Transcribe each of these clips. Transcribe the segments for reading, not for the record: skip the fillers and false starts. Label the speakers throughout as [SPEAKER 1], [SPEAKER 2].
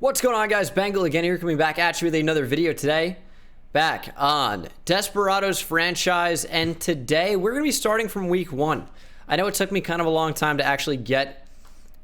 [SPEAKER 1] What's going on, guys? Bengal again here, coming back at you with another video today. Back on Desperados franchise, and today we're going to be starting from week 1. I know it took me kind of a long time to actually get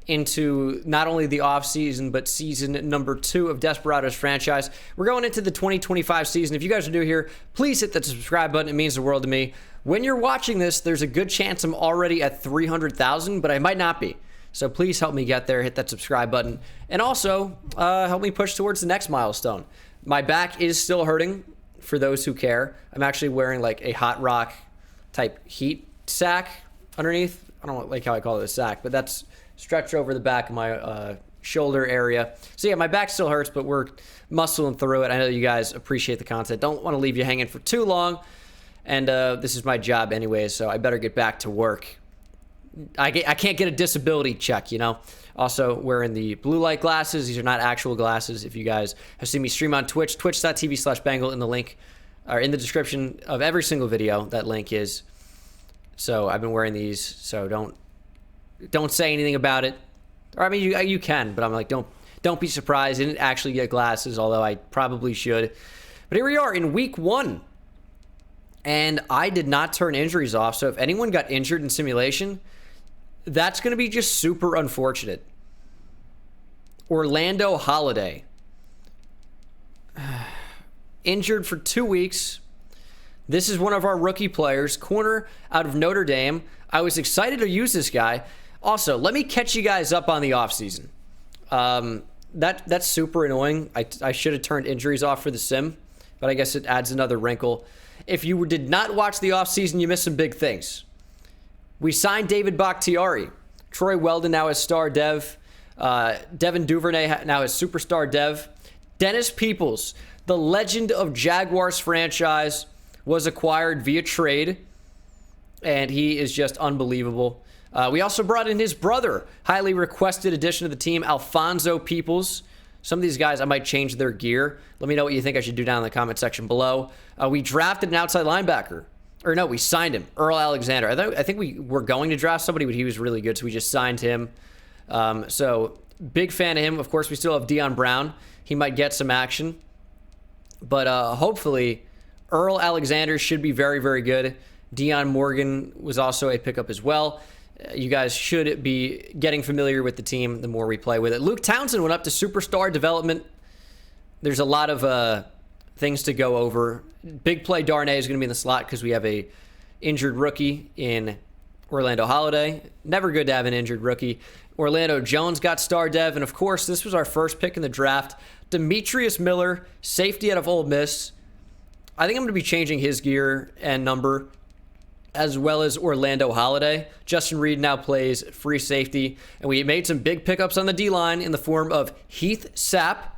[SPEAKER 1] into not only the off-season, but season number 2 of Desperados franchise. We're going into the 2025 season. If you guys are new here, please hit that subscribe button. It means the world to me. When you're watching this, there's a good chance I'm already at 300,000, but I might not be. So please help me get there. Hit that subscribe button. And also, help me push towards the next milestone. My back is still hurting, for those who care. I'm actually wearing like a Hot Rock type heat sack underneath. I don't like how I call it a sack, but that's stretched over the back of my shoulder area. So yeah, my back still hurts, but we're muscling through it. I know you guys appreciate the content. Don't want to leave you hanging for too long. And this is my job anyways, so I better get back to work. I can't get a disability check, you know. Also wearing the blue light glasses. These are not actual glasses. If you guys have seen me stream on Twitch, twitch.tv/Bengal in the link, or in the description of every single video, that link is. So I've been wearing these, so don't say anything about it. Or I mean, you can, but I'm like, don't be surprised. I didn't actually get glasses, although I probably should. But here we are in week 1. And I did not turn injuries off, so if anyone got injured in simulation, that's going to be just super unfortunate. Orlando Holiday. Injured for 2 weeks. This is one of our rookie players, corner out of Notre Dame. I was excited to use this guy. Also, let me catch you guys up on the offseason. That's super annoying. I should have turned injuries off for the sim, but I guess it adds another wrinkle. If you did not watch the offseason, you missed some big things. We signed David Bakhtiari. Troy Weldon now as star dev. Devin Duvernay now as superstar dev. Dennis Peoples, the legend of Jaguars franchise, was acquired via trade, and he is just unbelievable. We also brought in his brother, highly requested addition to the team, Alfonso Peoples. Some of these guys, I might change their gear. Let me know what you think I should do down in the comment section below. We drafted an outside linebacker. Or no, we signed him, Earl Alexander. I think we were going to draft somebody, but he was really good, so we just signed him. So big fan of him. Of course, we still have Dion Brown. He might get some action. But hopefully, Earl Alexander should be very, very good. Dion Morgan was also a pickup as well. You guys should be getting familiar with the team the more we play with it. Luke Townsend went up to superstar development. There's a lot of things to go over. Big play Darnay is going to be in the slot because we have a injured rookie in Orlando Holiday. Never good to have an injured rookie. Orlando Jones got star dev, and of course, this was our first pick in the draft. Demetrius Miller, safety out of Ole Miss. I think I'm going to be changing his gear and number, as well as Orlando Holiday. Justin Reed now plays free safety, and we made some big pickups on the D-line in the form of Heath Sapp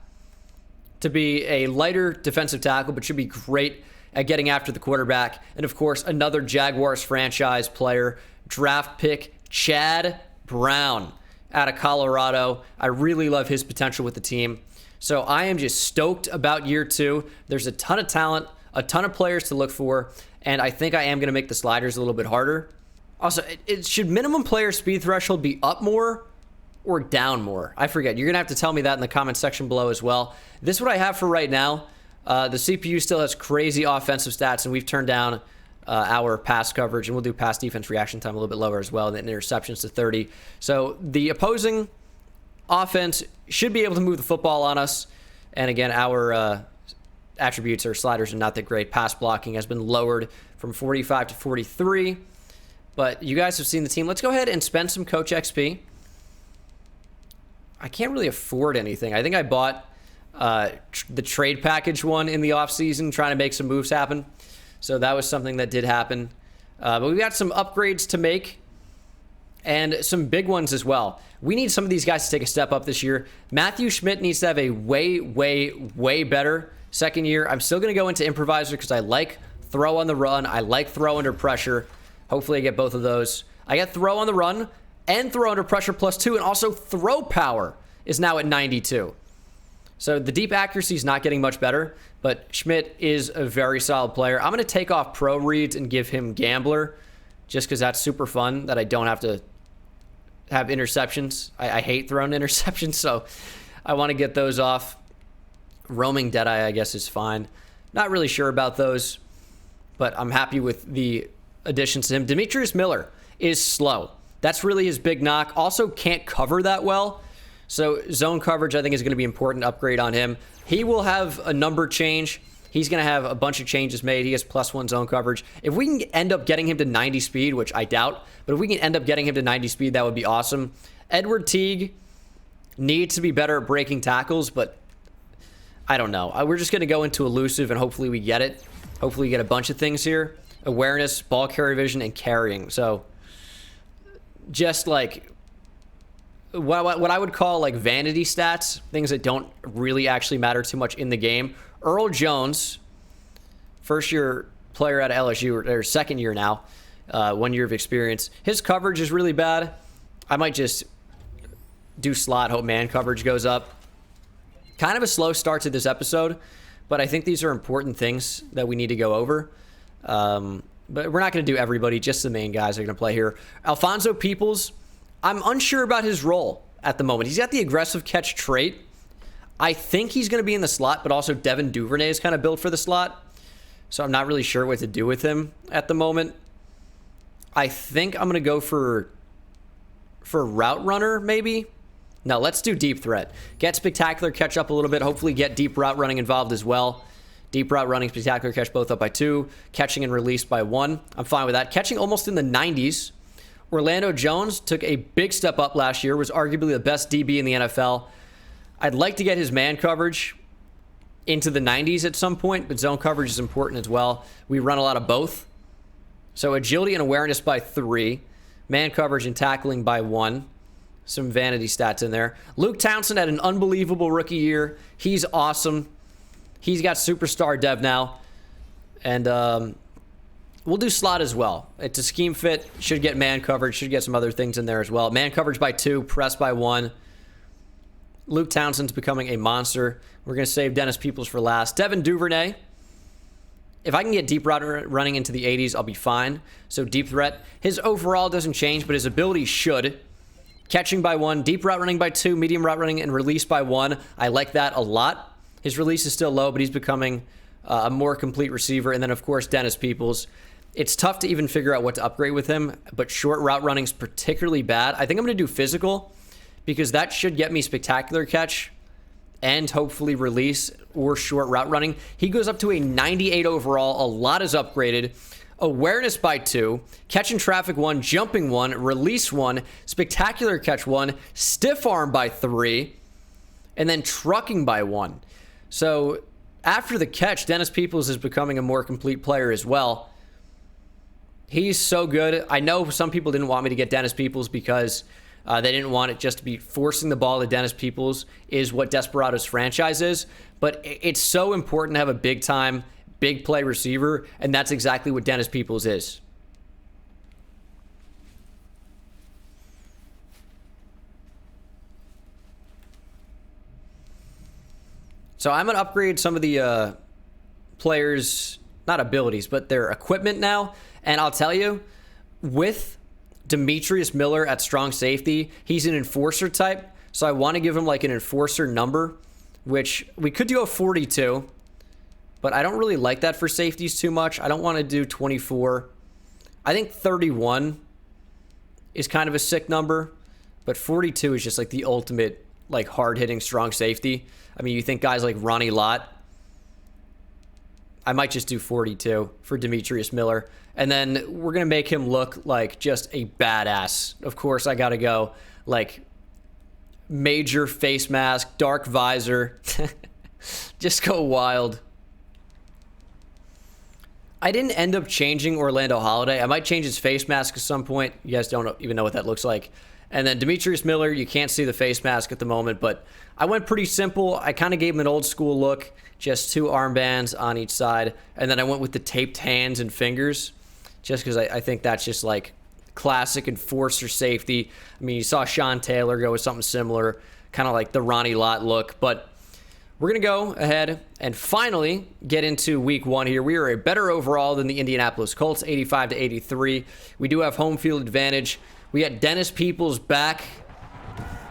[SPEAKER 1] to be a lighter defensive tackle, but should be great at getting after the quarterback. And of course, another Jaguars franchise player, draft pick Chad Brown out of Colorado. I really love his potential with the team. So I am just stoked about year 2. There's a ton of talent, a ton of players to look for, and I think I am going to make the sliders a little bit harder. Also, should minimum player speed threshold be up more or down more? I forget. You're going to have to tell me that in the comment section below as well. This is what I have for right now. The CPU still has crazy offensive stats, and we've turned down our pass coverage, and we'll do pass defense reaction time a little bit lower as well, and then interceptions to 30. So the opposing offense should be able to move the football on us. And again, our attributes or sliders are not that great. Pass blocking has been lowered from 45 to 43. But you guys have seen the team. Let's go ahead and spend some Coach XP. I can't really afford anything. I think I bought the trade package one in the offseason, trying to make some moves happen. So that was something that did happen. But we've got some upgrades to make and some big ones as well. We need some of these guys to take a step up this year. Matthew Schmidt needs to have a way, way, way better second year. I'm still going to go into improviser because I like throw on the run. I like throw under pressure. Hopefully I get both of those. I get throw on the run and throw under pressure +2, and also throw power is now at 92. So the deep accuracy is not getting much better, but Schmidt is a very solid player. I'm going to take off pro reads and give him gambler just because that's super fun that I don't have to have interceptions. I hate throwing interceptions, so I want to get those off. Roaming Deadeye, I guess, is fine. Not really sure about those, but I'm happy with the additions to him. Demetrius Miller is slow. That's really his big knock. Also can't cover that well. So zone coverage, I think, is going to be important. Upgrade on him. He will have a number change. He's going to have a bunch of changes made. He has +1 zone coverage. If we can end up getting him to 90 speed, which I doubt, but if we can end up getting him to 90 speed, that would be awesome. Edward Teague needs to be better at breaking tackles, but I don't know. We're just going to go into elusive, and hopefully we get it. Hopefully we get a bunch of things here. Awareness, ball carrier vision, and carrying. So just like what I would call like vanity stats, things that don't really actually matter too much in the game. Earl Jones, first-year player out of LSU, or second year now, 1 year of experience. His coverage is really bad. I might just do slot, hope man coverage goes up. Kind of a slow start to this episode, but I think these are important things that we need to go over. But we're not going to do everybody, just the main guys are going to play here. Alfonso Peoples, I'm unsure about his role at the moment. He's got the aggressive catch trait. I think he's going to be in the slot, but also Devin Duvernay is kind of built for the slot. So I'm not really sure what to do with him at the moment. I think I'm going to go for route runner, maybe. No, let's do deep threat. Get spectacular catch up a little bit. Hopefully get deep route running involved as well. Deep route running, spectacular catch both up by 2. Catching and release by 1. I'm fine with that. Catching almost in the 90s. Orlando Jones took a big step up last year. Was arguably the best DB in the NFL. I'd like to get his man coverage into the 90s at some point, but zone coverage is important as well. We run a lot of both. So agility and awareness by 3. Man coverage and tackling by 1. Some vanity stats in there. Luke Townsend had an unbelievable rookie year. He's awesome. He's got superstar dev now. And we'll do slot as well. It's a scheme fit. Should get man coverage. Should get some other things in there as well. Man coverage by 2. Press by 1. Luke Townsend's becoming a monster. We're going to save Dennis Peoples for last. Devin Duvernay. If I can get deep route running into the 80s, I'll be fine. So deep threat. His overall doesn't change, but his ability should. Catching by 1, deep route running by 2, medium route running, and release by 1. I like that a lot. His release is still low, but he's becoming a more complete receiver. And then, of course, Dennis Peoples. It's tough to even figure out what to upgrade with him, but short route running is particularly bad. I think I'm going to do physical, because that should get me spectacular catch and hopefully release or short route running. He goes up to a 98 overall. A lot is upgraded. Awareness by 2, catch and traffic 1, jumping 1, release 1, spectacular catch 1, stiff arm by 3, and then trucking by 1. So after the catch, Dennis Peoples is becoming a more complete player as well. He's so good. I know some people didn't want me to get Dennis Peoples because they didn't want it just to be forcing the ball to Dennis Peoples is what Desperado's franchise is. But it's so important to have a big-time, big play receiver, and that's exactly what Dennis Peoples is. So I'm going to upgrade some of the players, not abilities, but their equipment now. And I'll tell you, with Demetrius Miller at strong safety, he's an enforcer type. So I want to give him like an enforcer number, which we could do a 42. But I don't really like that for safeties too much. I don't want to do 24. I think 31 is kind of a sick number. But 42 is just like the ultimate like hard-hitting strong safety. I mean, you think guys like Ronnie Lott. I might just do 42 for Demetrius Miller. And then we're going to make him look like just a badass. Of course, I got to go like major face mask, dark visor. Just go wild. I didn't end up changing Orlando Holiday. I might change his face mask at some point. You guys don't even know what that looks like. And then Demetrius Miller, you can't see the face mask at the moment, but I went pretty simple. I kind of gave him an old school look, just 2 armbands on each side. And then I went with the taped hands and fingers, just because I think that's just like classic enforcer safety. I mean, you saw Sean Taylor go with something similar, kind of like the Ronnie Lott look. But we're going to go ahead and finally get into week 1 here. We are a better overall than the Indianapolis Colts, 85-83. We do have home field advantage. We got Dennis Peoples back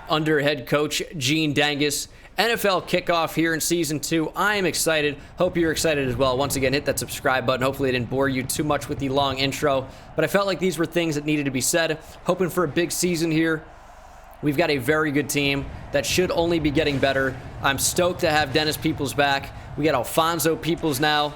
[SPEAKER 1] under head coach Gene Dangus. NFL kickoff here in Season 2. I am excited. Hope you're excited as well. Once again, hit that subscribe button. Hopefully I didn't bore you too much with the long intro, but I felt like these were things that needed to be said. Hoping for a big season here. We've got a very good team that should only be getting better. I'm stoked to have Dennis Peoples back. We got Alfonso Peoples now.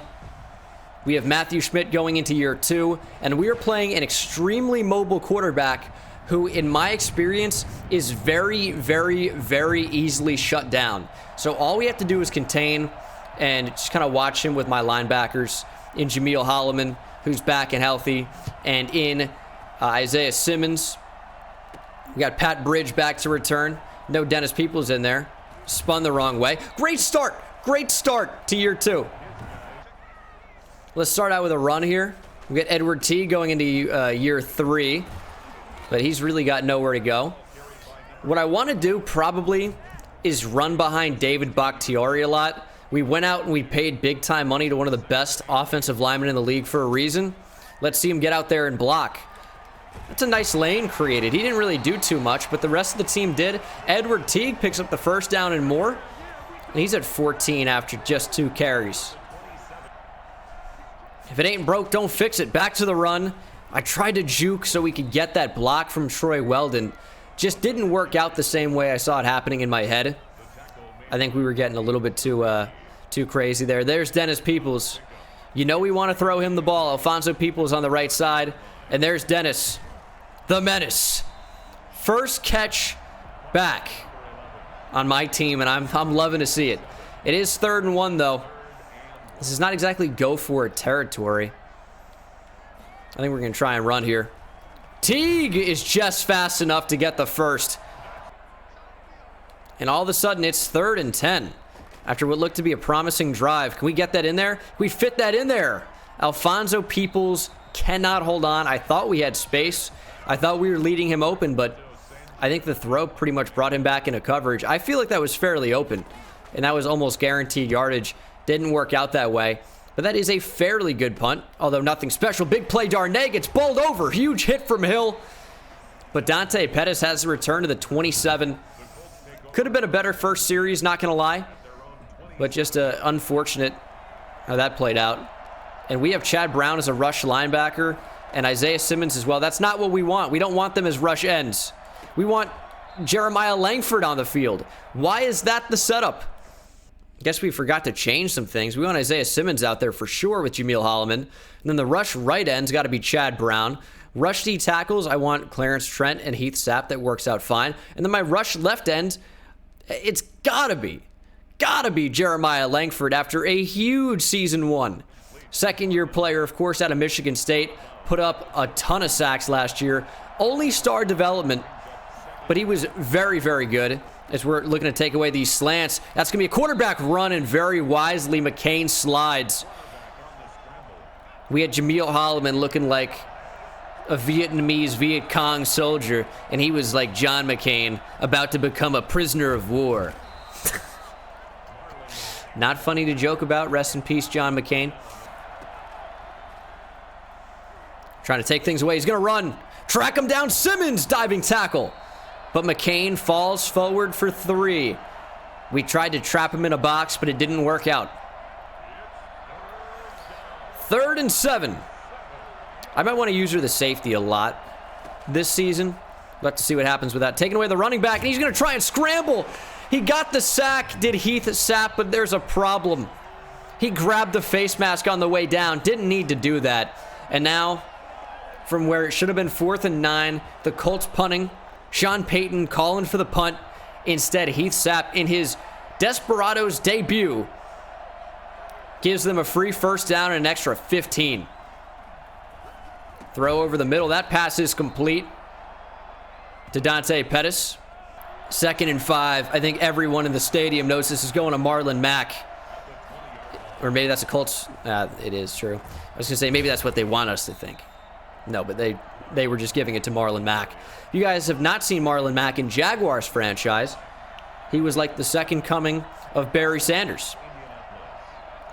[SPEAKER 1] We have Matthew Schmidt going into year 2, and we are playing an extremely mobile quarterback who, in my experience, is very, very, very easily shut down. So all we have to do is contain and just kind of watch him with my linebackers in Jameel Holloman, who's back and healthy, and in Isaiah Simmons. We got Pat Bridge back to return. No Dennis Peoples in there. Spun the wrong way. Great start. Great start to year 2. Let's start out with a run here. We got Edward T going into year 3. But he's really got nowhere to go. What I want to do probably is run behind David Bakhtiari a lot. We went out and we paid big time money to one of the best offensive linemen in the league for a reason. Let's see him get out there and block. That's a nice lane created. He didn't really do too much, but the rest of the team did. Edward Teague picks up the first down and more. And he's at 14 after just 2 carries. If it ain't broke, don't fix it. Back to the run. I tried to juke so we could get that block from Troy Weldon. Just didn't work out the same way I saw it happening in my head. I think we were getting a little bit too crazy there. There's Dennis Peoples. You know we want to throw him the ball. Alfonso Peoples on the right side. And there's Dennis, the menace. First catch back on my team, and I'm loving to see it. It is 3rd and 1, though. This is not exactly go for it territory. I think we're going to try and run here. Teague is just fast enough to get the first. And all of a sudden, it's 3rd and 10. After what looked to be a promising drive. Can we get that in there? We fit that in there. Alfonso Peoples cannot hold on. I thought we had space. I thought we were leading him open, but I think the throw pretty much brought him back into coverage. I feel like that was fairly open. And that was almost guaranteed yardage. Didn't work out that way. But that is a fairly good punt, although nothing special. Big play, Darnay gets bowled over. Huge hit from Hill. But Dante Pettis has to return to the 27. Could have been a better first series, not going to lie. But just unfortunate how that played out. And we have Chad Brown as a rush linebacker and Isaiah Simmons as well. That's not what we want. We don't want them as rush ends. We want Jeremiah Langford on the field. Why is that the setup? Guess we forgot to change some things. We want Isaiah Simmons out there for sure with Jameel Holloman. And then the rush right end's got to be Chad Brown. Rush D tackles, I want Clarence Trent and Heath Sapp. That works out fine. And then my rush left end, it's got to be Jeremiah Langford after a huge season 1. Second-year player, of course, out of Michigan State. Put up a ton of sacks last year. Only star development, but he was very, very good. As we're looking to take away these slants. That's going to be a quarterback run, and very wisely McCain slides. We had Jameel Holloman looking like a Vietnamese Viet Cong soldier, and he was like John McCain, about to become a prisoner of war. Not funny to joke about. Rest in peace, John McCain. Trying to take things away. He's going to run. Track him down. Simmons, diving tackle. But McCain falls forward for 3. We tried to trap him in a box, but it didn't work out. 3rd and 7. I might want to use her the safety a lot this season. We'll have to see what happens with that. Taking away the running back, and he's going to try and scramble. He got the sack, did Heath Sapp, but there's a problem. He grabbed the face mask on the way down. Didn't need to do that. And now, from where it should have been 4th and 9, the Colts punting. Sean Payton calling for the punt. Instead, Heath Sapp, in his Desperados debut, gives them a free first down and an extra 15. Throw over the middle. That pass is complete to Dante Pettis. 2nd and 5. I think everyone in the stadium knows this is going to Marlon Mack. Or maybe that's a Colts. It is true. I was going to say maybe that's what they want us to think. No, but they were just giving it to Marlon Mack. You guys have not seen Marlon Mack in Jaguars franchise. He was like the second coming of Barry Sanders.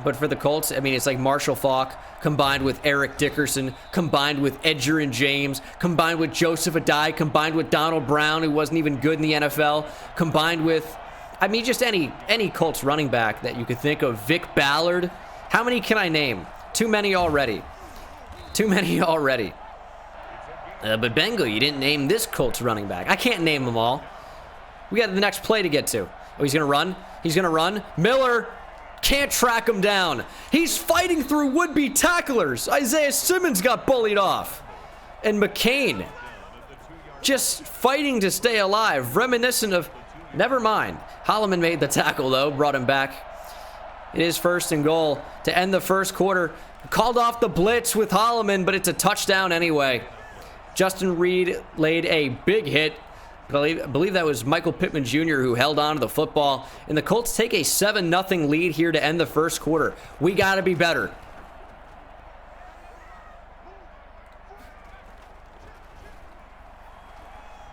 [SPEAKER 1] But for the Colts, I mean, it's like Marshall Faulk combined with Eric Dickerson, combined with Edgerrin James, combined with Joseph Adai, combined with Donald Brown, who wasn't even good in the NFL, combined with I mean, just any Colts running back that you could think of. Vic Ballard. How many can I name? Too many already. Too many already. But Bengal, you didn't name this Colts running back. I can't name them all. We got the next play to get to. Oh, he's going to run. He's going to run. Miller can't track him down. He's fighting through would-be tacklers. Isaiah Simmons got bullied off. And McCain just fighting to stay alive. Reminiscent of... Never mind. Holloman made the tackle, though. Brought him back. It is 1st and goal to end the first quarter. Called off the blitz with Holloman, but it's a touchdown anyway. Justin Reed laid a big hit. I believe that was Michael Pittman Jr. who held on to the football. And the Colts take a 7-0 lead here to end the first quarter. We got to be better.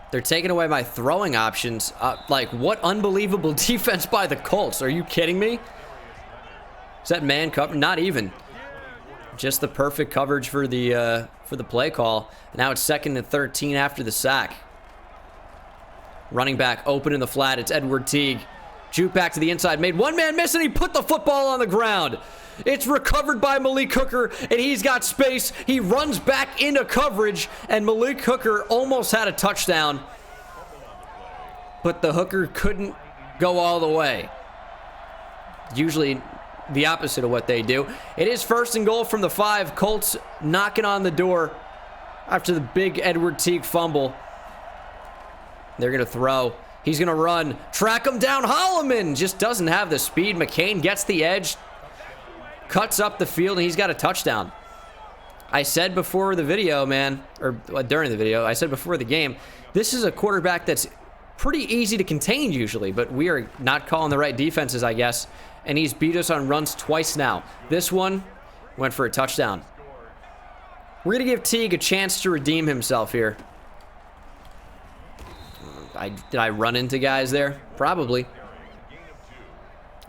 [SPEAKER 1] They're taking away my throwing options. Like, what unbelievable defense by the Colts. Are you kidding me? Is that man cover? Not even. Just the perfect coverage for the play call. Now it's 2nd and 13 after the sack. Running back open in the flat. It's Edward Teague. Juke back to the inside. Made one man miss, and he put the football on the ground. It's recovered by Malik Hooker, and he's got space. He runs back into coverage, and Malik Hooker almost had a touchdown. But the Hooker couldn't go all the way. Usually the opposite of what they do. It is 1st and goal from the 5. Colts knocking on the door after the big Edward Teague fumble. They're going to throw. He's going to run. Track him down. Holloman just doesn't have the speed. McCain gets the edge. Cuts up the field, and he's got a touchdown. I said before the video, man, or during the video, I said before the game, this is a quarterback that's pretty easy to contain usually, but we are not calling the right defenses, I guess, and he's beat us on runs twice now. This one went for a touchdown. We're going to give Teague a chance to redeem himself here. Did I run into guys there? Probably.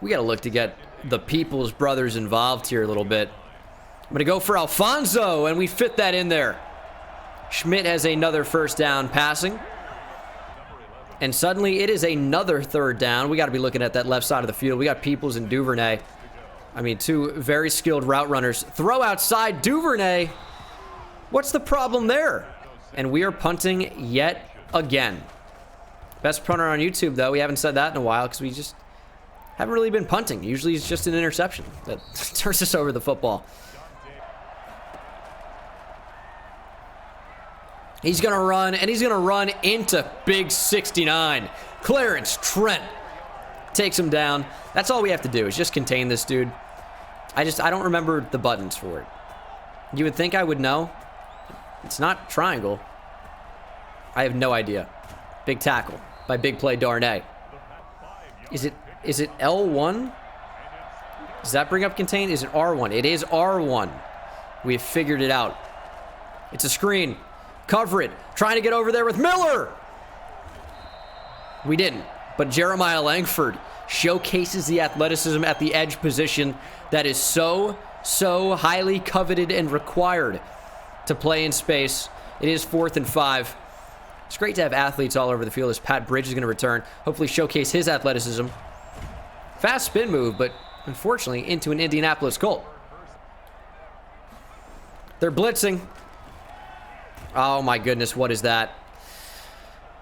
[SPEAKER 1] We got to look to get the Peoples brothers involved here a little bit. I'm going to go for Alfonso, and we fit that in there. Schmidt has another 1st down passing. And suddenly it is another 3rd down. We got to be looking at that left side of the field. We got Peoples and Duvernay. I mean, 2 very skilled route runners. Throw outside Duvernay. What's the problem there? And we are punting yet again. Best punter on YouTube, though. We haven't said that in a while because we just haven't really been punting. Usually it's just an interception that turns us over the football. He's going to run, and he's going to run into big 69. Clarence Trent takes him down. That's all we have to do is just contain this dude. I don't remember the buttons for it. You would think I would know. It's not triangle. I have no idea. Big tackle by Big Play Darnay. Is it L1? Does that bring up contain? Is it R1? It is R1. We have figured it out. It's a screen. Cover it. Trying to get over there with Miller. We didn't. But Jeremiah Langford showcases the athleticism at the edge position that is so highly coveted and required to play in space. It is 4th and 5. It's great to have athletes all over the field as Pat Bridge is going to return. Hopefully showcase his athleticism. Fast spin move, but unfortunately into an Indianapolis Colt. They're blitzing. Oh my goodness, what is that?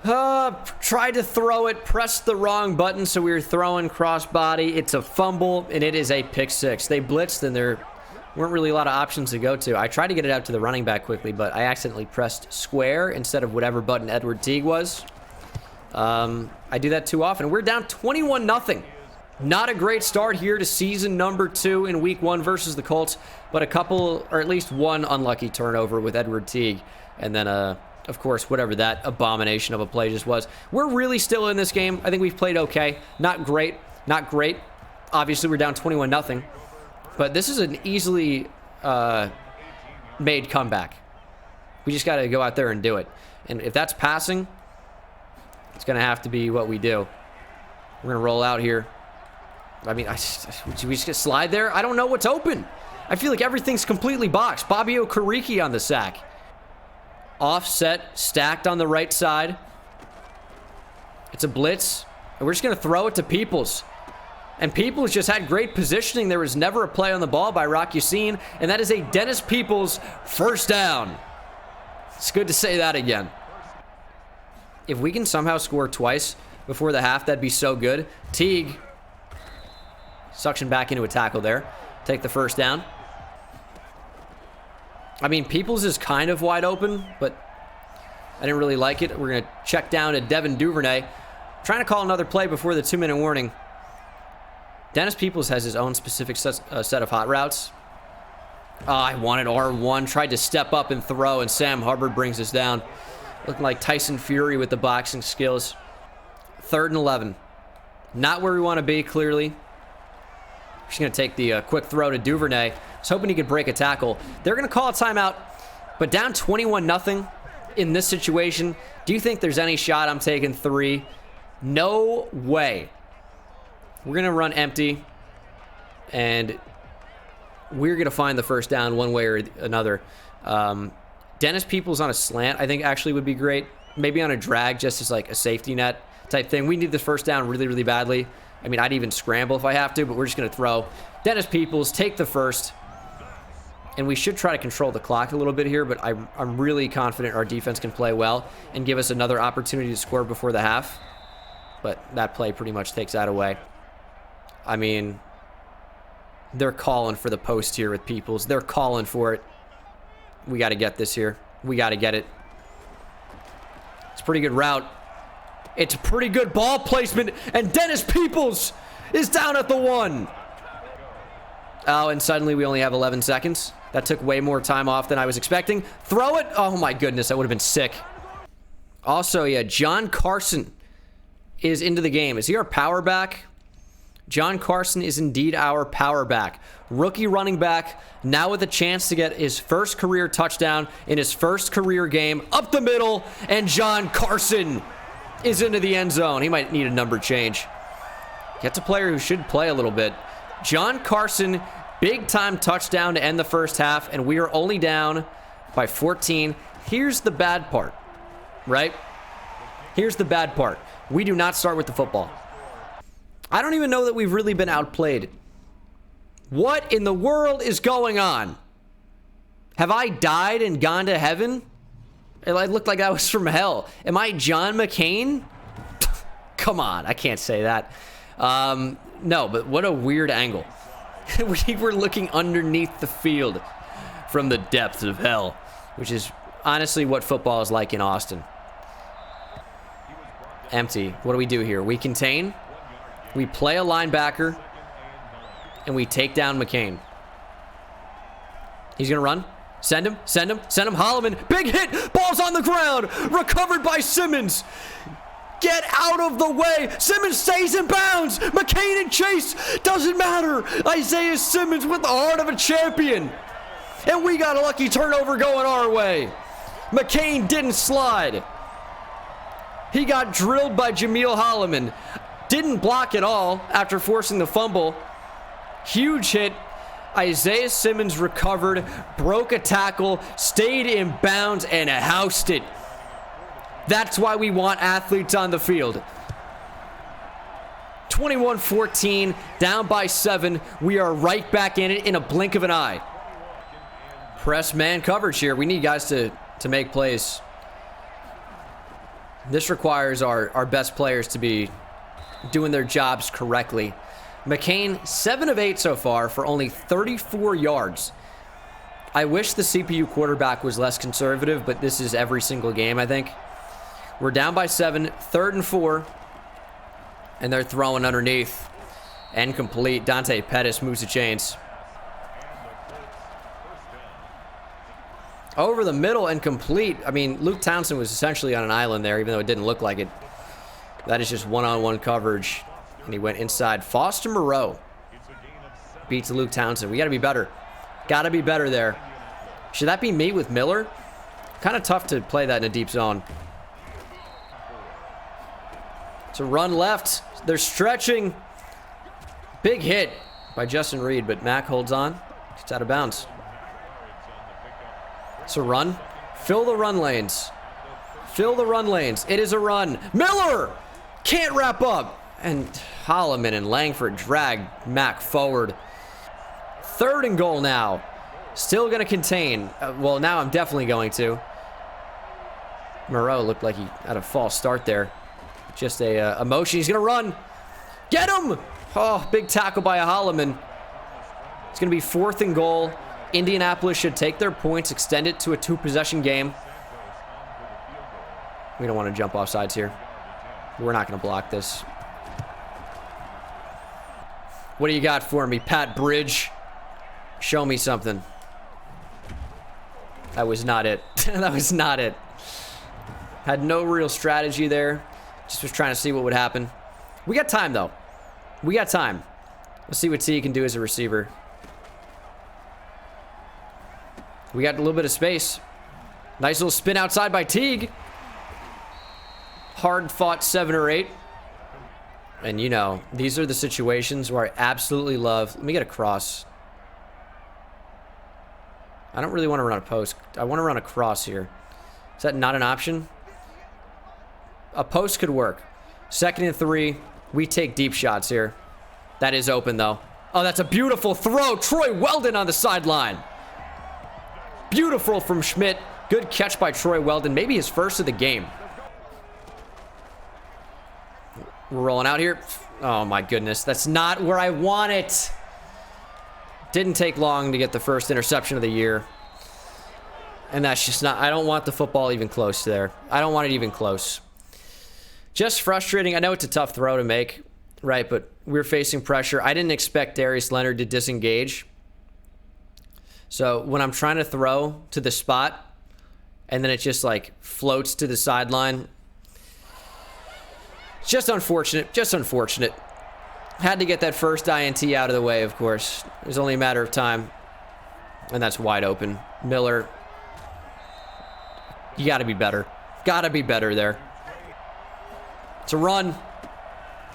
[SPEAKER 1] Tried to throw it, pressed the wrong button, so we were throwing crossbody. It's a fumble, and it is a pick 6. They blitzed, and there weren't really a lot of options to go to. I tried to get it out to the running back quickly, but I accidentally pressed square instead of whatever button Edward Teague was. I do that too often. We're down 21-0. Not a great start here to season number 2 in week 1 versus the Colts, but a couple, or at least one unlucky turnover with Edward Teague. And then, of course, whatever that abomination of a play just was. We're really still in this game. I think we've played okay. Not great. Not great. Obviously, we're down 21-0. But this is an easily made comeback. We just got to go out there and do it. And if that's passing, it's going to have to be what we do. We're going to roll out here. I mean, should we just slide there? I don't know what's open. I feel like everything's completely boxed. Bobby Okereke on the sack. Offset, stacked on the right side. It's a blitz. And we're just going to throw it to Peoples. And Peoples just had great positioning. There was never a play on the ball by Rock Ya-Sin. And that is a Dennis Peoples first down. It's good to say that again. If we can somehow score twice before the half, that'd be so good. Teague. Suction back into a tackle there. Take the first down. I mean, Peoples is kind of wide open, but I didn't really like it. We're going to check down to Devin Duvernay. Trying to call another play before the 2-minute warning. Dennis Peoples has his own specific set of hot routes. Oh, I wanted R1. Tried to step up and throw, and Sam Hubbard brings us down. Looking like Tyson Fury with the boxing skills. 3rd and 11. Not where we want to be, clearly. Just going to take the quick throw to Duvernay. I was hoping he could break a tackle. They're going to call a timeout, but down 21-0 in this situation. Do you think there's any shot I'm taking 3? No way. We're going to run empty, and we're going to find the first down one way or another. Dennis Peoples on a slant, I think, actually would be great. Maybe on a drag, just as like a safety net type thing. We need the first down really, really badly. I mean, I'd even scramble if I have to, but we're just going to throw. Dennis Peoples, take the first. And we should try to control the clock a little bit here, but I'm really confident our defense can play well and give us another opportunity to score before the half. But that play pretty much takes that away. I mean, they're calling for the post here with Peoples. They're calling for it. We got to get this here. We got to get it. It's a pretty good route. It's a pretty good ball placement, and Dennis Peoples is down at the 1. Oh, and suddenly we only have 11 seconds. That took way more time off than I was expecting. Throw it. Oh, my goodness. That would have been sick. Also, yeah, John Carson is into the game. Is he our power back? John Carson is indeed our power back. Rookie running back, now with a chance to get his first career touchdown in his first career game. Up the middle, and John Carson is into the end zone. He might need a number change. Gets a player who should play a little bit. John Carson, big time touchdown to end the first half, and we are only down by 14. Here's the bad part, right? Here's the bad part. We do not start with the football. I don't even know that we've really been outplayed. What in the world is going on? Have I died and gone to heaven? It looked like I was from hell. Am I John McCain? Come on, I can't say that. No, but what a weird angle. We were looking underneath the field from the depths of hell, which is honestly what football is like in Austin. Empty. What do we do here? We contain. We play a linebacker, and we take down McCain. He's going to run. Send him. Send him. Send him. Holloman. Big hit. Ball's on the ground. Recovered by Simmons. Get out of the way. Simmons stays in bounds. McCain and Chase. Doesn't matter. Isaiah Simmons with the heart of a champion. And we got a lucky turnover going our way. McCain didn't slide. He got drilled by Jameel Holloman. Didn't block at all after forcing the fumble. Huge hit. Isaiah Simmons recovered, broke a tackle, stayed in bounds, and housed it. That's why we want athletes on the field. 21-14, down by 7. We are right back in it in a blink of an eye. Press man coverage here. We need guys to make plays. This requires our best players to be doing their jobs correctly. McCain, 7 of 8 so far for only 34 yards. I wish the CPU quarterback was less conservative, but this is every single game, I think. We're down by 7, 3rd and 4, and they're throwing underneath. Incomplete. Dante Pettis moves the chains. Over the middle and complete. I mean, Luke Townsend was essentially on an island there, even though it didn't look like it. That is just one-on-one coverage. And he went inside. Foster Moreau beats Luke Townsend. We got to be better. Got to be better there. Should that be me with Miller? Kind of tough to play that in a deep zone. It's a run left. They're stretching. Big hit by Justin Reed, but Mack holds on. It's out of bounds. It's a run. Fill the run lanes. Fill the run lanes. It is a run. Miller can't wrap up. And Holloman and Langford drag Mack forward. 3rd and goal now. Still going to contain. Well, now I'm definitely going to. Moreau looked like he had a false start there. Just a motion. He's going to run. Get him! Oh, big tackle by a Holloman. It's going to be 4th and goal. Indianapolis should take their points, extend it to a 2-possession game. We don't want to jump off sides here. We're not going to block this. What do you got for me, Pat Bridge? Show me something. That was not it. That was not it. Had no real strategy there. Just was trying to see what would happen. We got time, though. We got time. Let's see what T can do as a receiver. We got a little bit of space. Nice little spin outside by Teague. Hard fought 7 or 8. And you know, these are the situations where I absolutely love. Let me get a cross. I don't really want to run a post. I want to run a cross here. Is that not an option? A post could work. 2nd and 3. We take deep shots here. That is open, though. Oh, that's a beautiful throw. Troy Weldon on the sideline. Beautiful from Schmidt. Good catch by Troy Weldon. Maybe his first of the game. We're rolling out here. Oh, my goodness. That's not where I want it. Didn't take long to get the first interception of the year. And that's just not... I don't want the football even close there. I don't want it even close. Just frustrating. I know it's a tough throw to make, right? But we're facing pressure. I didn't expect Darius Leonard to disengage. So when I'm trying to throw to the spot and then it just like floats to the sideline, it's just unfortunate. Just unfortunate. Had to get that first INT out of the way, of course. It was only a matter of time. And that's wide open. Miller. You got to be better. Got to be better there. It's a run.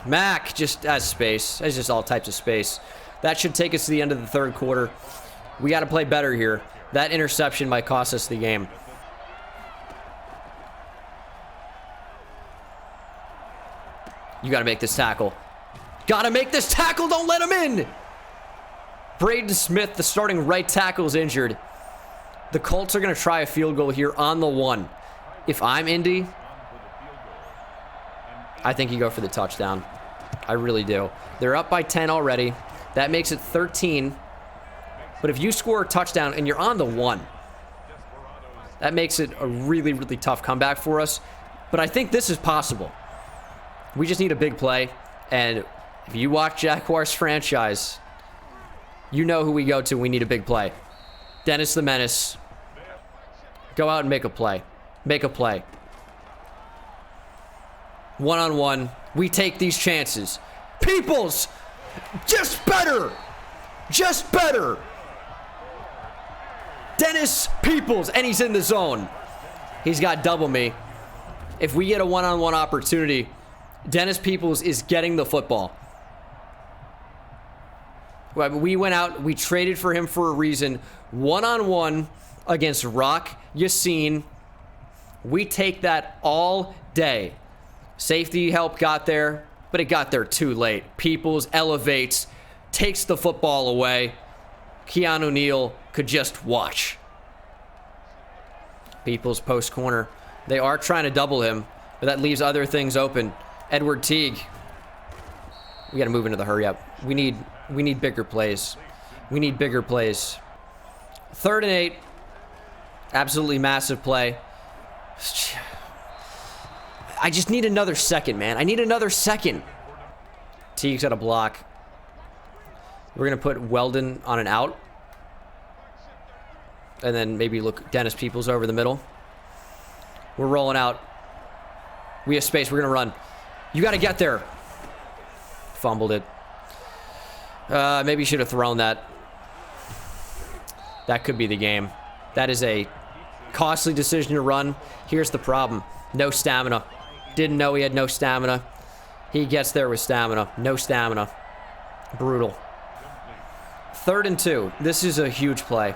[SPEAKER 1] Mack just has space. There's just all types of space. That should take us to the end of the 3rd quarter. We got to play better here. That interception might cost us the game. You got to make this tackle. Got to make this tackle. Don't let him in. Braden Smith, the starting right tackle, is injured. The Colts are going to try a field goal here on the 1. If I'm Indy, I think you go for the touchdown. I really do. They're up by 10 already. That makes it 13. But if you score a touchdown and you're on the 1, that makes it a really, really tough comeback for us. But I think this is possible. We just need a big play. And if you watch Jaguars franchise, you know who we go to when we need a big play. Dennis the Menace. Go out and make a play. Make a play. 1-on-1. We take these chances. Peoples! Just better! Just better! Dennis Peoples, and he's in the zone. He's got double me. If we get a 1-on-1 opportunity, Dennis Peoples is getting the football. We went out, we traded for him for a reason. 1-on-1 against Rock Ya-Sin. We take that all day. Safety help got there, but it got there too late. Peoples elevates, takes the football away. Keanu Neal could just watch. Peoples post corner. They are trying to double him, but that leaves other things open. Edward Teague. We got to move into the hurry up. We need bigger plays. We need bigger plays. 3rd and 8. Absolutely massive play. I just need another second, man. I need another second. Teague's got a block. We're going to put Weldon on an out. And then maybe look Dennis Peoples over the middle. We're rolling out. We have space. We're going to run. You got to get there. Fumbled it. Maybe you should have thrown that. That could be the game. That is a costly decision to run. Here's the problem. No stamina. Didn't know he had no stamina. He gets there with stamina. No stamina. Brutal. 3rd and 2. This is a huge play.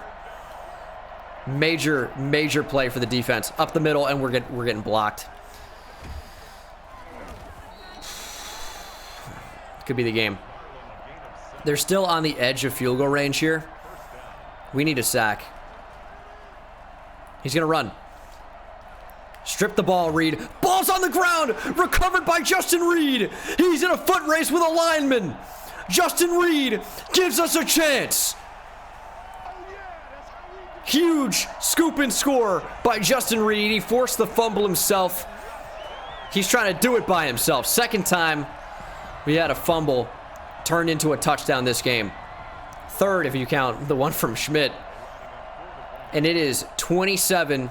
[SPEAKER 1] Major, major play for the defense. Up the middle, and we're getting blocked. Could be the game. They're still on the edge of field goal range here. We need a sack. He's going to run. Strip the ball, Reed. Ball's on the ground. Recovered by Justin Reed. He's in a foot race with a lineman. Justin Reed gives us a chance. Huge scoop and score by Justin Reed. He forced the fumble himself. He's trying to do it by himself. Second time we had a fumble turned into a touchdown this game. Third, if you count the one from Schmidt. And it is 27-21.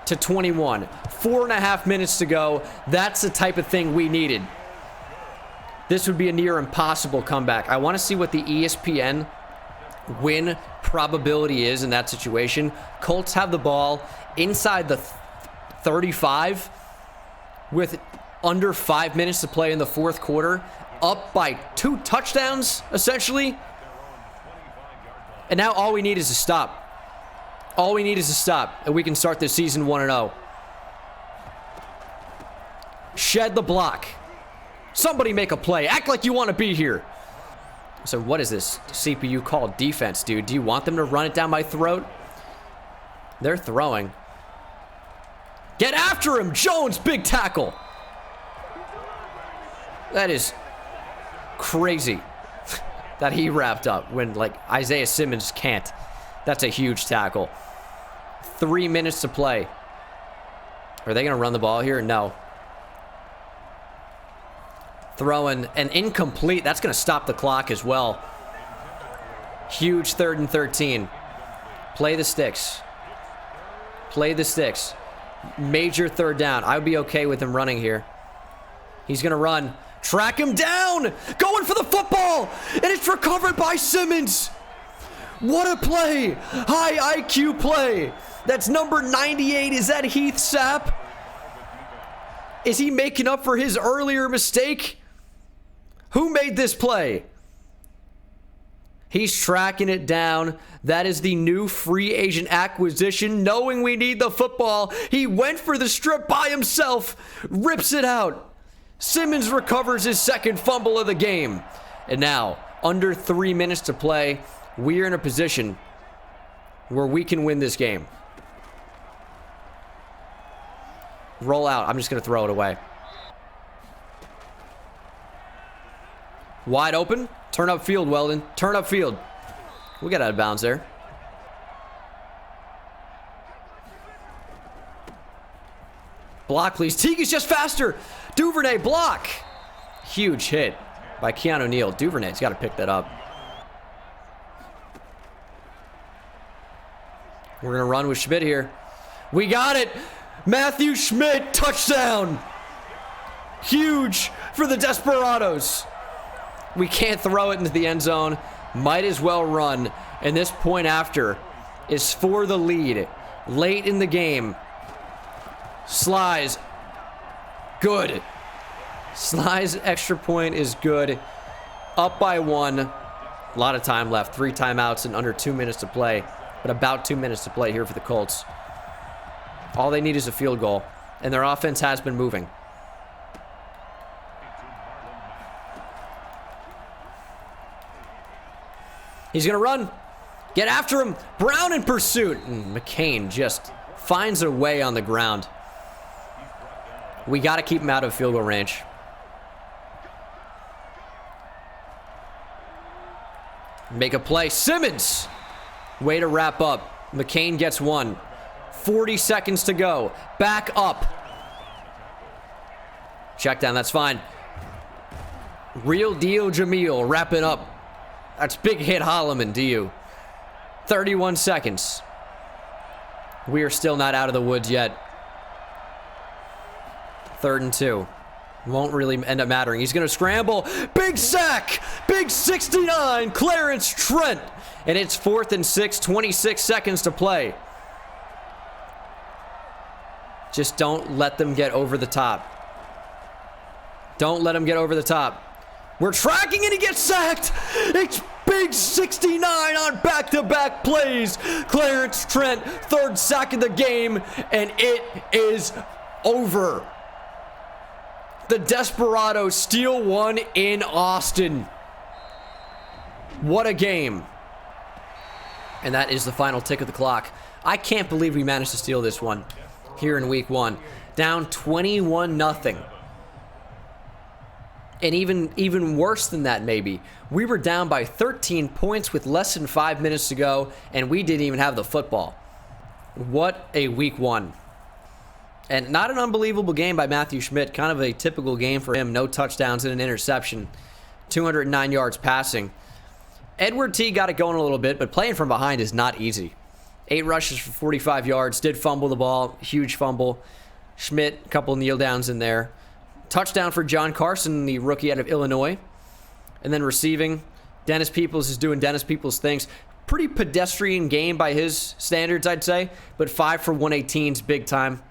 [SPEAKER 1] 4.5 minutes to go. That's the type of thing we needed. This would be a near impossible comeback. I want to see what the ESPN win probability is in that situation. Colts have the ball inside the 35 with under 5 minutes to play in the fourth quarter, up by 2 touchdowns, essentially. And now all we need is to stop. All we need is to stop, and we can start this season 1-0. Shed the block. Somebody make a play. Act like you want to be here. So what is this CPU called defense, dude? Do you want them to run it down my throat? They're throwing. Get after him, Jones, big tackle. That is crazy that he wrapped up when, like, Isaiah Simmons can't. That's a huge tackle. 3 minutes to play. Are they going to run the ball here? No. Throwing an incomplete. That's going to stop the clock as well. Huge 3rd and 13. Play the sticks. Play the sticks. Major 3rd down. I would be okay with him running here. He's going to run. Track him down. Going for the football. And it's recovered by Simmons. What a play. High IQ play. That's number 98. Is that Heath Sapp? Is he making up for his earlier mistake? Who made this play? He's tracking it down. That is the new free agent acquisition. Knowing we need the football, he went for the strip by himself. Rips it out. Simmons recovers his second fumble of the game. And now, under 3 minutes to play, we are in a position where we can win this game. Roll out. I'm just going to throw it away. Wide open. Turn up field, Weldon. Turn up field. We got out of bounds there. Block, please. Teague is just faster. Duvernay, block. Huge hit by Keanu Neal. Duvernay's got to pick that up. We're going to run with Schmidt here. We got it. Matthew Schmidt, touchdown. Huge for the Desperados. We can't throw it into the end zone. Might as well run. And this point after is for the lead. Late in the game. Sly's good. Sly's extra point is good. Up by 1. A lot of time left. 3 timeouts and under 2 minutes to play. But about 2 minutes to play here for the Colts. All they need is a field goal. And their offense has been moving. He's going to run. Get after him. Brown in pursuit. And McCain just finds a way on the ground. We got to keep him out of field goal range. Make a play. Simmons. Way to wrap up. McCain gets 1. 40 seconds to go. Back up. Check down. That's fine. Real deal, Jamil. Wrap it up. That's big hit Holloman to you. 31 seconds. We are still not out of the woods yet. 3rd and 2. Won't really end up mattering. He's going to scramble. Big sack. Big 69. Clarence Trent. And it's 4th and 6. 26 seconds to play. Just don't let them get over the top. Don't let them get over the top. We're tracking and he gets sacked. It's big 69 on back-to-back plays. Clarence Trent, 3rd sack of the game, and it is over. The Desperados steal one in Austin. What a game. And that is the final tick of the clock. I can't believe we managed to steal this one here in week 1. Down 21-0. And even worse than that, maybe. We were down by 13 points with less than 5 minutes to go, and we didn't even have the football. What a week 1. And not an unbelievable game by Matthew Schmidt. Kind of a typical game for him. No touchdowns and an interception. 209 yards passing. Edward T got it going a little bit, but playing from behind is not easy. 8 rushes for 45 yards. Did fumble the ball. Huge fumble. Schmidt, a couple kneel downs in there. Touchdown for John Carson, the rookie out of Illinois. And then receiving, Dennis Peoples is doing Dennis Peoples things. Pretty pedestrian game by his standards, I'd say. But 5 for 118 is big time.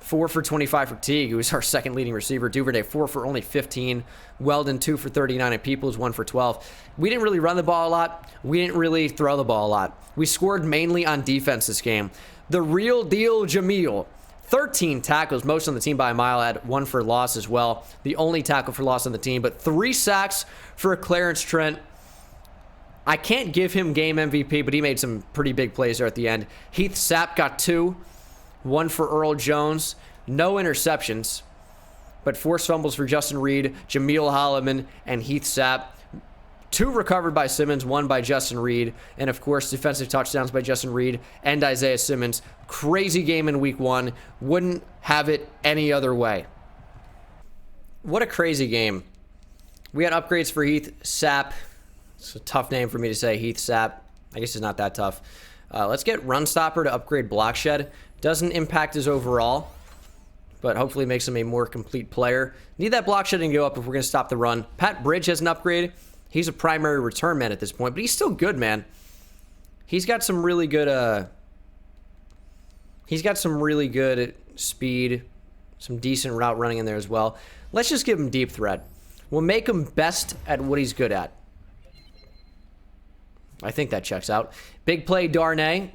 [SPEAKER 1] 4 for 25 for Teague, who is our second leading receiver. Duvernay, 4 for only 15. Weldon, 2 for 39. And Peoples, 1 for 12. We didn't really run the ball a lot. We didn't really throw the ball a lot. We scored mainly on defense this game. The real deal, Jamil. 13 tackles, most on the team by a mile, had 1 for loss as well. The only tackle for loss on the team, but 3 sacks for Clarence Trent. I can't give him game MVP, but he made some pretty big plays there at the end. Heath Sapp got 2. 1 for Earl Jones. No interceptions, but forced fumbles for Justin Reed, Jamil Holloman, and Heath Sapp. 2 recovered by Simmons, 1 by Justin Reed, and of course defensive touchdowns by Justin Reed and Isaiah Simmons. Crazy game in week 1. Wouldn't have it any other way. What a crazy game. We had upgrades for Heath Sapp. It's a tough name for me to say, Heath Sapp. I guess it's not that tough. Let's get Run Stopper to upgrade Block Shed. Doesn't impact his overall, but hopefully makes him a more complete player. Need that block shedding to go up if we're going to stop the run. Pat Bridge has an upgrade. He's a primary return man at this point, but he's still good, man. He's got some really good speed, some decent route running in there as well. Let's just give him deep threat. We'll make him best at what he's good at. I think that checks out. Big play Darnay.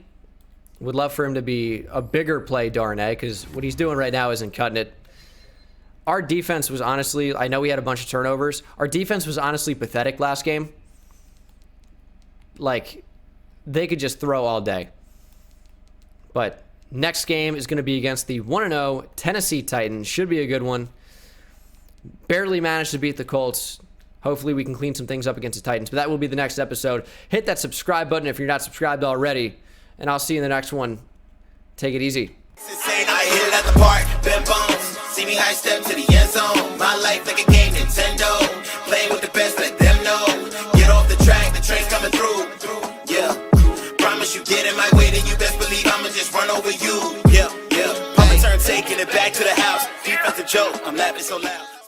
[SPEAKER 1] Would love for him to be a bigger play Darnay, because what he's doing right now isn't cutting it. Our defense was honestly, I know we had a bunch of turnovers. Our defense was honestly pathetic last game. Like, they could just throw all day. But next game is going to be against the 1-0 Tennessee Titans. Should be a good one. Barely managed to beat the Colts. Hopefully we can clean some things up against the Titans. But that will be the next episode. Hit that subscribe button if you're not subscribed already. And I'll see you in the next one. Take it easy.
[SPEAKER 2] I hit it at the park, Ben Bones. See me high step to the end zone. My life like a game, Nintendo. Playing with the best, let them know. Get off the track, the train's coming through. Yeah. Promise you get in my way, then you best believe I'ma just run over you. Yeah. Pump and turn, taking it back to the house. Defensive joke, I'm laughing so loud.